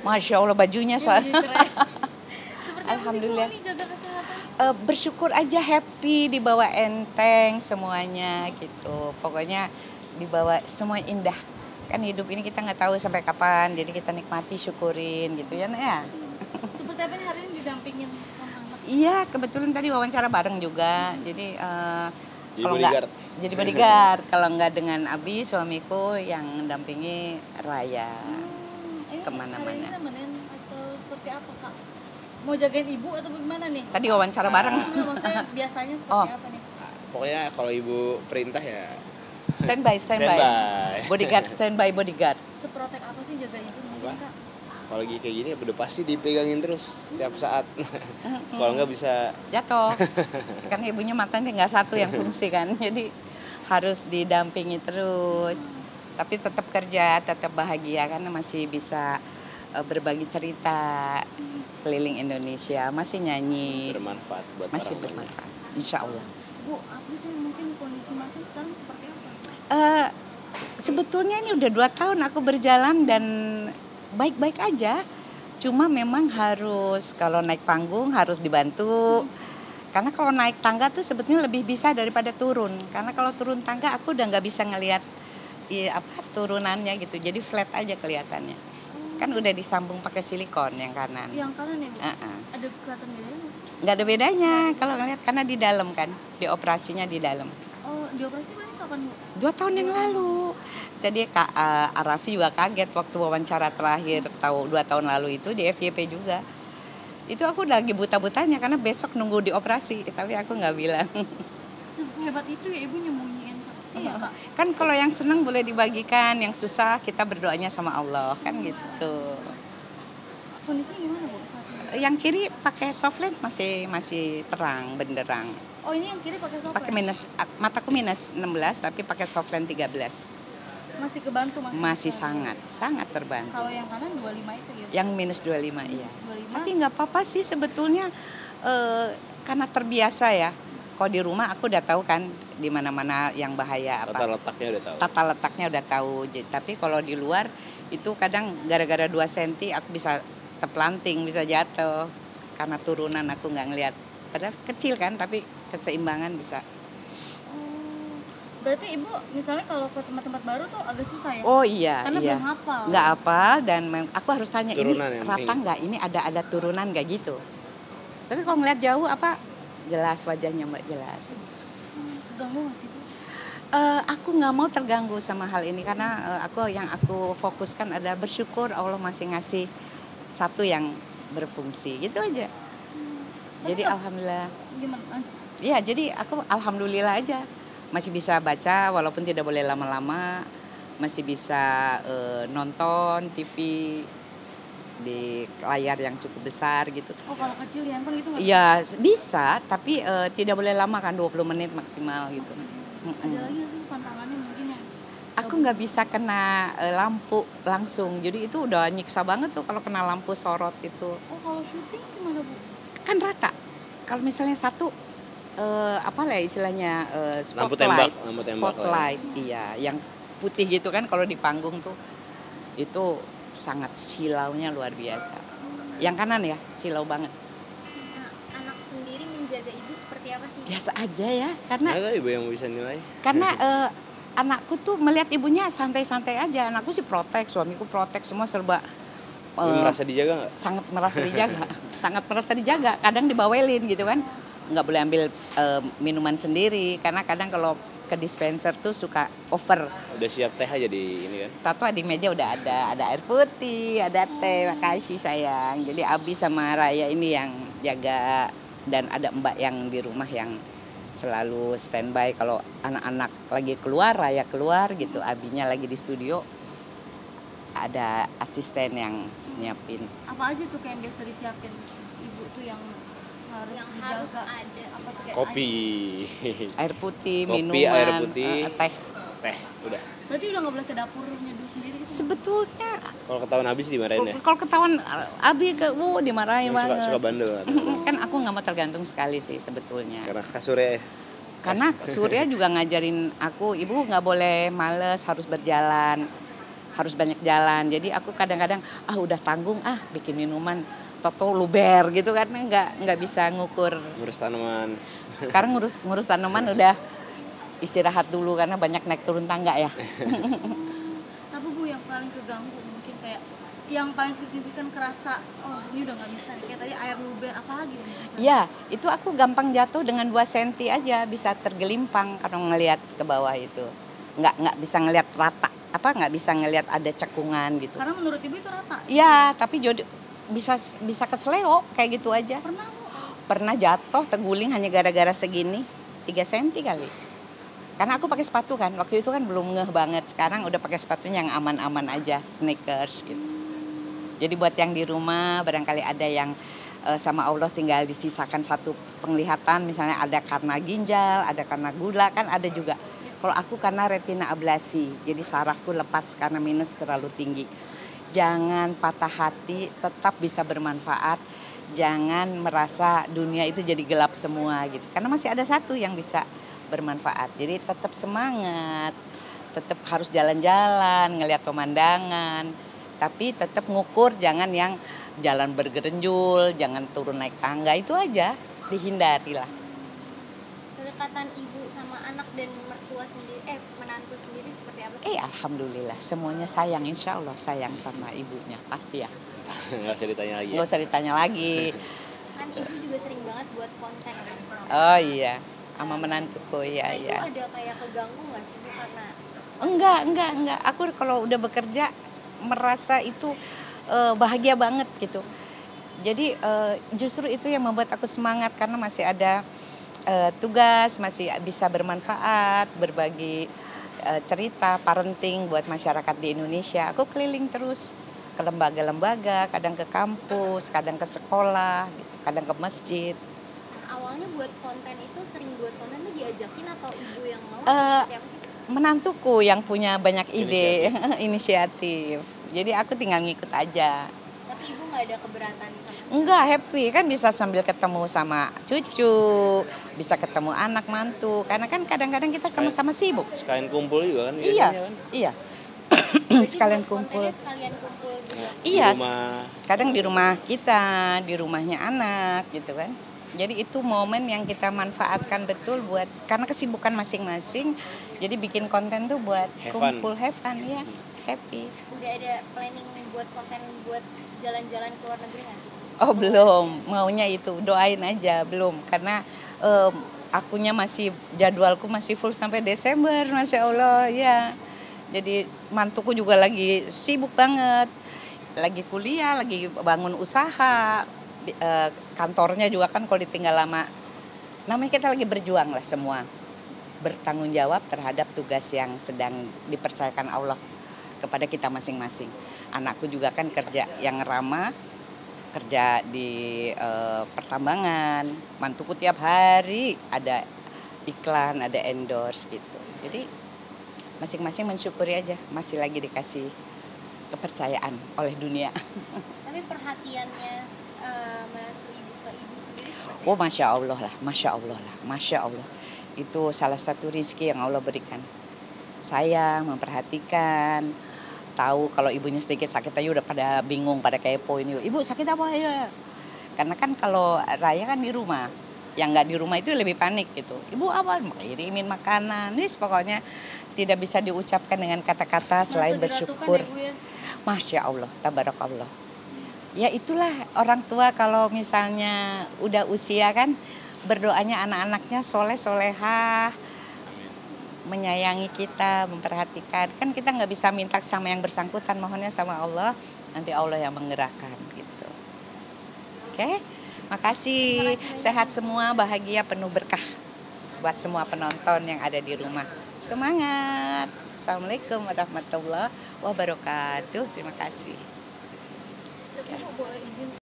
Masya Allah bajunya soalnya. Seperti Alhamdulillah. apa sih Bu, nih jaga kesehatan? Bersyukur aja, happy, dibawa enteng semuanya gitu. Pokoknya dibawa semua indah. Kan hidup ini kita nggak tahu sampai kapan, jadi kita nikmati, syukurin gitu ya, Nak ya. Seperti apa nih hari ini didampingin anak-anak? Iya, kebetulan tadi wawancara bareng juga. Jadi Jadi kalau nggak bodyguard. jadi bodyguard, kalau nggak dengan Abi suamiku yang mendampingi Raya Ini kemana-mana. hari ini nemenin atau seperti apa Kak? Mau jagain ibu atau bagaimana nih? Tadi wawancara bareng. Enggak, maksudnya biasanya seperti Oh. apa nih? Pokoknya kalau ibu perintah ya Standby. standby. Bodyguard, standby bodyguard. Seprotek apa sih jaga ibu mungkin Apa? Kak? Kalau lagi kayak gini udah pasti dipegangin terus setiap saat. Kalau nggak bisa Jatuh. Kan ibunya matanya nggak satu yang fungsi kan. Jadi harus didampingi terus. Tapi tetap kerja, tetap bahagia karena masih bisa berbagi cerita keliling Indonesia, masih nyanyi, bermanfaat buat masih orang banyak. bermanfaat. Insya Allah. Bu, apa sih mungkin kondisi makin sekarang seperti apa? Sebetulnya ini udah 2 tahun aku berjalan dan baik-baik aja. Cuma memang harus kalau naik panggung harus dibantu. Karena kalau naik tangga tuh sebetulnya lebih bisa daripada turun. Karena kalau turun tangga aku udah nggak bisa ngelihat turunannya gitu. Jadi flat aja kelihatannya. Kan udah disambung pakai silikon yang kanan. Yang kanan ya Bu? Uh-uh. Ada kelihatan bedanya nggak sih? Nggak ada bedanya kalau ngelihat karena di dalam kan. Dioperasinya di dalam. Oh, dioperasi paling kapan Bu? 2 tahun yang lalu. Jadi Kak Arafi juga kaget waktu wawancara terakhir 2 tahun lalu itu di FYP juga. Itu aku lagi buta-butanya karena besok nunggu dioperasi, tapi aku nggak bilang. Sehebat itu ya Ibu nyembunyiin sakti ya Kak? Kan kalau yang seneng boleh dibagikan, yang susah kita berdoanya sama Allah kan gitu. Kondisinya gimana Bu saat ini? Yang kiri pakai soft lens masih terang benderang. Oh ini yang kiri pakai soft Pakai lens? mataku minus 16 tapi pakai soft lens 13. Masih kebantu Masih bisa. sangat terbantu. Kalau yang kanan 25 itu ya? Yang minus 25 iya. Minus 25. Tapi nggak apa-apa sih sebetulnya karena terbiasa ya. Kalau di rumah aku udah tahu kan di mana-mana yang bahaya Tata apa. letaknya udah tahu. Tata letaknya udah tahu. Tapi kalau di luar itu kadang gara-gara 2 cm aku bisa terpelanting, bisa jatuh. Karena turunan aku nggak ngelihat. Padahal kecil kan tapi keseimbangan bisa. Berarti Ibu misalnya kalau ke tempat-tempat baru tuh agak susah ya? Oh iya, Karena iya. belum hafal. Nggak hafal dan aku harus tanya Turunan ini yang rata penting. nggak, ini ada turunan nggak gitu. Tapi kalau ngeliat jauh apa jelas wajahnya Mbak jelas. Ganggu nggak sih Bu? Aku nggak mau terganggu sama hal ini karena yang aku fokuskan adalah bersyukur Allah masih ngasih satu yang berfungsi gitu aja. Jadi Tapi alhamdulillah. Gimana? Lanjut. Iya, jadi aku alhamdulillah aja. Masih bisa baca walaupun tidak boleh lama-lama. Masih bisa nonton TV di layar yang cukup besar gitu. Oh kalau kecil di handphone gitu nggak? Iya, bisa, tapi tidak boleh lama kan 20 menit maksimal gitu. Ada lagi nggak sih pantangannya mungkin yang Aku nggak bisa kena lampu langsung. Jadi itu udah nyiksa banget tuh kalau kena lampu sorot itu. Oh kalau syuting gimana Bu? Kan rata. Kalau misalnya satu apa lah istilahnya Lampu tembak, spotlight, iya, yang putih gitu kan kalau di panggung tuh itu sangat silaunya luar biasa. Yang kanan ya silau banget. Nah, anak sendiri menjaga ibu seperti apa sih? Biasa aja ya, karena Nah, ibu yang bisa nilai. anakku tuh melihat ibunya santai-santai aja. Anakku sih protek, suamiku protek, semua serba Merasa dijaga nggak? sangat merasa dijaga, sangat merasa dijaga. Kadang dibawelin gitu kan, nggak boleh ambil minuman sendiri karena kadang kalau ke dispenser tuh suka over. Udah siap teh aja di ini kan? Tato di meja udah ada air putih, ada teh, makasih sayang. Jadi Abi sama Raya ini yang jaga dan ada Mbak yang di rumah yang selalu standby kalau anak-anak lagi keluar, Raya keluar gitu, Abinya lagi di studio. Ada asisten yang nyiapin. Apa aja tuh kayak yang biasa disiapin Ibu tuh yang harus Harus dijaga? ada. Apa tuh kayak Kopi. Air putih, Kopi, minuman, air putih. teh. Teh, udah. Berarti udah nggak boleh ke dapur nyeduh sendiri gitu? Sebetulnya Kalau ketahuan habis dimarahin ya? kalau ketahuan Abi dimarahin Yang banget. suka bandel kan? Kan aku nggak mau tergantung sekali sih sebetulnya. Karena kasurnya ya. Karena Surya juga ngajarin aku, ibu nggak boleh males, harus berjalan. harus banyak jalan. Jadi aku kadang-kadang udah tanggung bikin minuman toto luber gitu kan, nggak bisa ngukur. Ngurus tanaman. Sekarang ngurus tanaman udah istirahat dulu karena banyak naik turun tangga ya. Tapi Bu, yang paling keganggu mungkin kayak yang paling signifikan kerasa, oh ini udah nggak bisa nih, kayak tadi air luber apa lagi nih? Ya, itu aku gampang jatuh dengan 2 senti aja bisa tergelimpang kalau ngelihat ke bawah itu. Nggak bisa ngelihat rata, nggak bisa ngelihat ada cekungan gitu. Karena menurut Ibu itu rata? Iya, tapi bisa kesleo kayak gitu aja. Pernah Bu? Pernah jatuh terguling hanya gara-gara segini, 3 senti kali. Karena aku pakai sepatu kan, waktu itu kan belum ngeh banget. Sekarang udah pakai sepatunya yang aman-aman aja, sneakers gitu. Jadi buat yang di rumah, barangkali ada yang sama Allah tinggal disisakan satu penglihatan, misalnya ada karena ginjal, ada karena gula, kan ada juga. Kalau aku karena retina ablasi, jadi sarafku lepas karena minus terlalu tinggi. Jangan patah hati, tetap bisa bermanfaat. Jangan merasa dunia itu jadi gelap semua gitu. Karena masih ada satu yang bisa bermanfaat. Jadi tetap semangat, tetap harus jalan-jalan, ngelihat pemandangan, tapi tetap ngukur, jangan yang jalan bergerenjul, jangan turun naik tangga, itu aja dihindari lah. Kedekatan ibu sama anak dan mertua sendiri, menantu sendiri seperti apa sih? Alhamdulillah semuanya sayang, insya Allah sayang sama ibunya, pasti ya. Nggak usah ditanya lagi. Nggak usah ditanya lagi. Kan ibu juga sering banget buat konten kan? Oh iya, sama menantuku ya. Itu ada kayak keganggu nggak sih Bu karena? Enggak. Aku kalau udah bekerja merasa itu bahagia banget gitu. Jadi justru itu yang membuat aku semangat karena masih ada tugas, masih bisa bermanfaat, berbagi cerita parenting buat masyarakat di Indonesia. Aku keliling terus ke lembaga-lembaga, kadang ke kampus, kadang ke sekolah, gitu, kadang ke masjid. Awalnya buat konten itu sering buat konten tuh diajakin atau ibu yang mau seperti apa sih? Menantuku yang punya banyak ide, inisiatif. Jadi aku tinggal ngikut aja. Tapi ibu nggak ada keberatan sama sekali? Enggak, happy kan bisa sambil ketemu sama cucu, bisa ketemu anak mantu. Karena kan kadang-kadang kita sama-sama sibuk. Sekalian kumpul juga kan? Iya, Kan? iya. Jadi sekalian buat kumpul. kontennya sekalian kumpul juga. Iya, Di rumah. kadang di rumah kita, di rumahnya anak gitu kan. Jadi itu momen yang kita manfaatkan betul buat, karena kesibukan masing-masing. Jadi bikin konten tuh buat Have fun. kumpul, have fun ya, happy. Udah ada planning buat konten buat jalan-jalan ke luar negeri nggak sih? Oh belum, maunya itu, doain aja belum. Karena akunya jadwalku masih full sampai Desember, Masya Allah ya. Jadi mantuku juga lagi sibuk banget, lagi kuliah, lagi bangun usaha, kantornya juga kan kalau ditinggal lama. Namanya kita lagi berjuang lah semua, bertanggung jawab terhadap tugas yang sedang dipercayakan Allah kepada kita masing-masing. Anakku juga kan kerja yang ramah, kerja di pertambangan, mantuku tiap hari ada iklan, ada endorse gitu. Jadi masing-masing mensyukuri aja, masih lagi dikasih kepercayaan oleh dunia. Tapi perhatiannya menantu ibu ke ibu sendiri seperti Oh Masya Allah lah, Masya Allah lah, Masya Allah. Itu salah satu rezeki yang Allah berikan. Sayang, memperhatikan, tahu kalau ibunya sedikit sakit aja udah pada bingung, pada kepo ini. Ibu sakit apa ya? Karena kan kalau Raya kan di rumah, yang nggak di rumah itu lebih panik gitu. Ibu apa? Kirimin makanan, pokoknya tidak bisa diucapkan dengan kata-kata selain bersyukur. Ya, Masya Allah, tabarakallah. Ya itulah orang tua kalau misalnya udah usia kan berdoanya anak-anaknya soleh solehah, menyayangi kita, memperhatikan. Kan kita nggak bisa minta sama yang bersangkutan, mohonnya sama Allah, nanti Allah yang menggerakkan gitu. Oke, makasih. Sehat semua, bahagia, penuh berkah buat semua penonton yang ada di rumah. Semangat. Assalamualaikum warahmatullahi wabarakatuh. Terima kasih. Bu, boleh izin